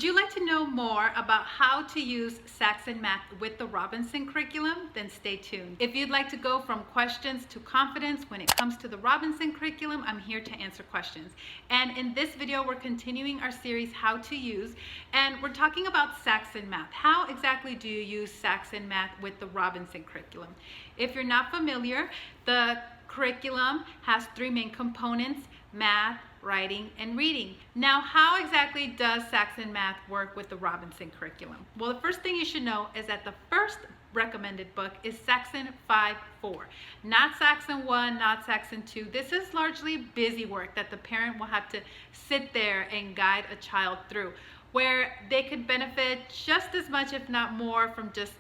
Would you like to know more about how to use Saxon Math with the Robinson curriculum? Then stay tuned. If you'd like to go from questions to confidence when it comes to the Robinson curriculum, I'm here to answer questions. And in this video, we're continuing our series, How to Use, and we're talking about Saxon Math. How exactly do you use Saxon Math with the Robinson curriculum? If you're not familiar, the curriculum has three main components: math, writing, and reading. Now, how exactly does Saxon Math work with the Robinson curriculum? Well, the first thing you should know is that the first recommended book is Saxon 5.4, not Saxon 1, not Saxon 2. This is largely busy work that the parent will have to sit there and guide a child through, where they could benefit just as much, if not more, from just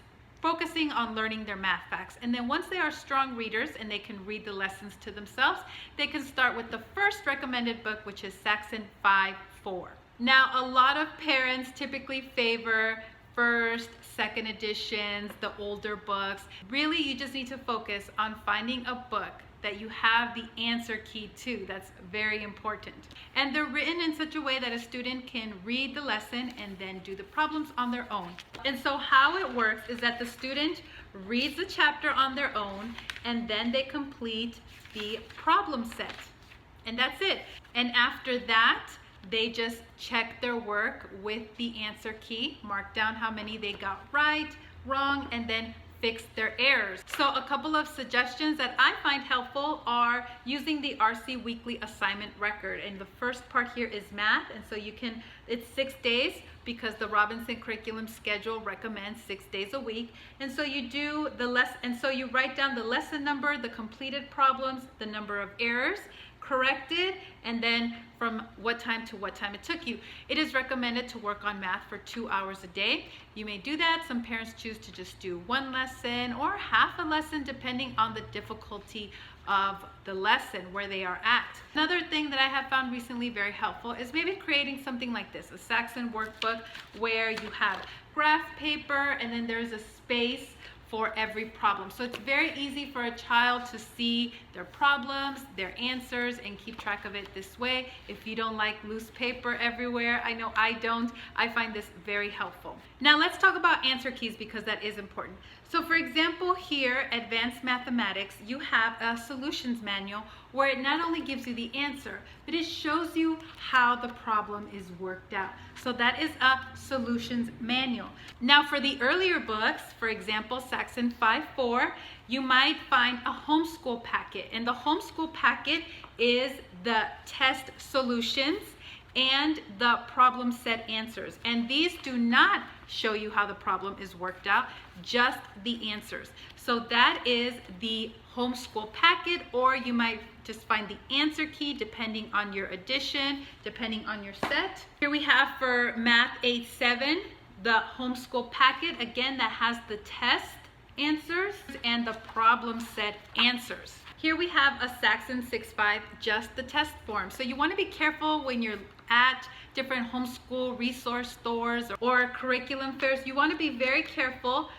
focusing on learning their math facts. And then once they are strong readers and they can read the lessons to themselves, they can start with the first recommended book, which is Saxon 5.4. Now, a lot of parents typically favor first, second editions, the older books. Really, you just need to focus on finding a book that you have the answer key to. That's very important. And they're written in such a way that a student can read the lesson and then do the problems on their own. And so how it works is that the student reads the chapter on their own and then they complete the problem set. And that's it. And after that, they just check their work with the answer key, mark down how many they got right, wrong, and then fix their errors. So a couple of suggestions that I find helpful are using the RC Weekly Assignment Record. And the first part here is math, and so it's 6 days because the Robinson curriculum schedule recommends 6 days a week. And so you do and so you write down the lesson number, the completed problems, the number of errors corrected, and then from what time to what time it took you. It is recommended to work on math for 2 hours a day. You may do that. Some parents choose to just do one lesson or half a lesson depending on the difficulty of the lesson, where they are at. Another thing that I have found recently very helpful is maybe creating something like this, a Saxon workbook where you have graph paper and then there's a space for every problem. So it's very easy for a child to see their problems, their answers, and keep track of it this way. If you don't like loose paper everywhere, I know I don't, I find this very helpful. Now let's talk about answer keys because that is important. So for example, here, Advanced Mathematics, you have a solutions manual where it not only gives you the answer, but it shows you how the problem is worked out. So that is a solutions manual. Now for the earlier books, for example, Saxon 5.4, you might find a homeschool packet. And the homeschool packet is the test solutions and the problem set answers. And these do not show you how the problem is worked out, just the answers. So that is the homeschool packet, or you might just find the answer key depending on your edition, depending on your set. Here we have for Math 8.7, the homeschool packet, again, that has the test answers and the problem set answers. Here we have a Saxon 6.5, just the test form. So you want to be careful when you're at different homeschool resource stores or curriculum fairs. You want to be very careful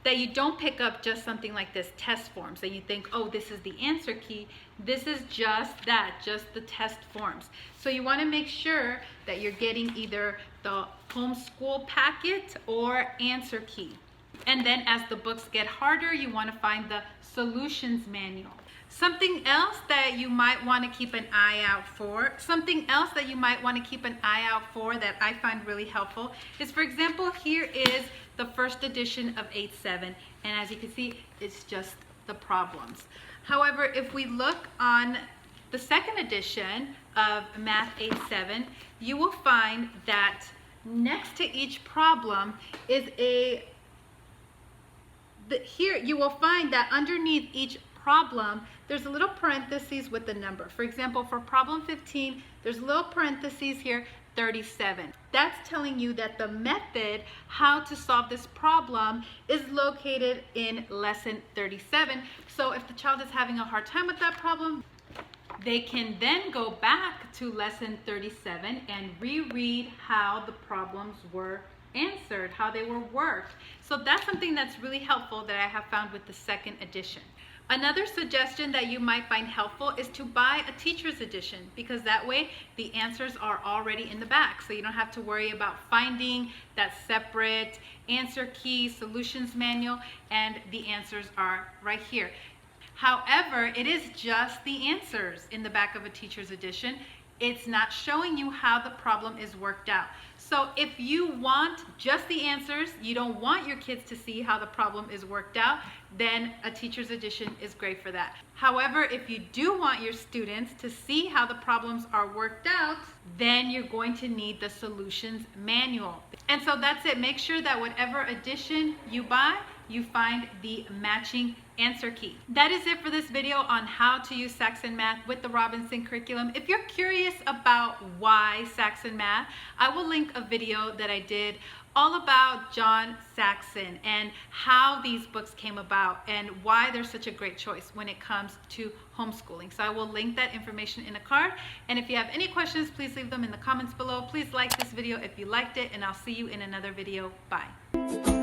that you don't pick up just something like this, test forms, and you think, oh, this is the answer key. This is just that, just the test forms. So you want to make sure that you're getting either the homeschool packet or answer key. And then as the books get harder, you want to find the solutions manual. Something else that you might want to keep an eye out for, that I find really helpful is, for example, here is the first edition of 8.7, and as you can see, it's just the problems. However, if we look on the second edition of Math 8.7, you will find that next to each problem is here you will find that underneath each problem, there's a little parentheses with the number. For example, for problem 15, there's a little parentheses here, 37. That's telling you that the method, how to solve this problem, is located in lesson 37. So if the child is having a hard time with that problem, they can then go back to lesson 37 and reread how the problems were answered, how they were worked. So that's something that's really helpful that I have found with the second edition. Another suggestion that you might find helpful is to buy a teacher's edition, because that way the answers are already in the back. So you don't have to worry about finding that separate answer key, solutions manual, and the answers are right here. However, it is just the answers in the back of a teacher's edition. It's not showing you how the problem is worked out. So if you want just the answers, you don't want your kids to see how the problem is worked out, then a teacher's edition is great for that. However, if you do want your students to see how the problems are worked out, then you're going to need the solutions manual. And so that's it. Make sure that whatever edition you buy, you find the matching answer key. That is it for this video on how to use Saxon Math with the Robinson curriculum. If you're curious about why Saxon Math, I will link a video that I did all about John Saxon and how these books came about and why they're such a great choice when it comes to homeschooling. So I will link that information in a card. And if you have any questions, please leave them in the comments below. Please like this video if you liked it, and I'll see you in another video. Bye.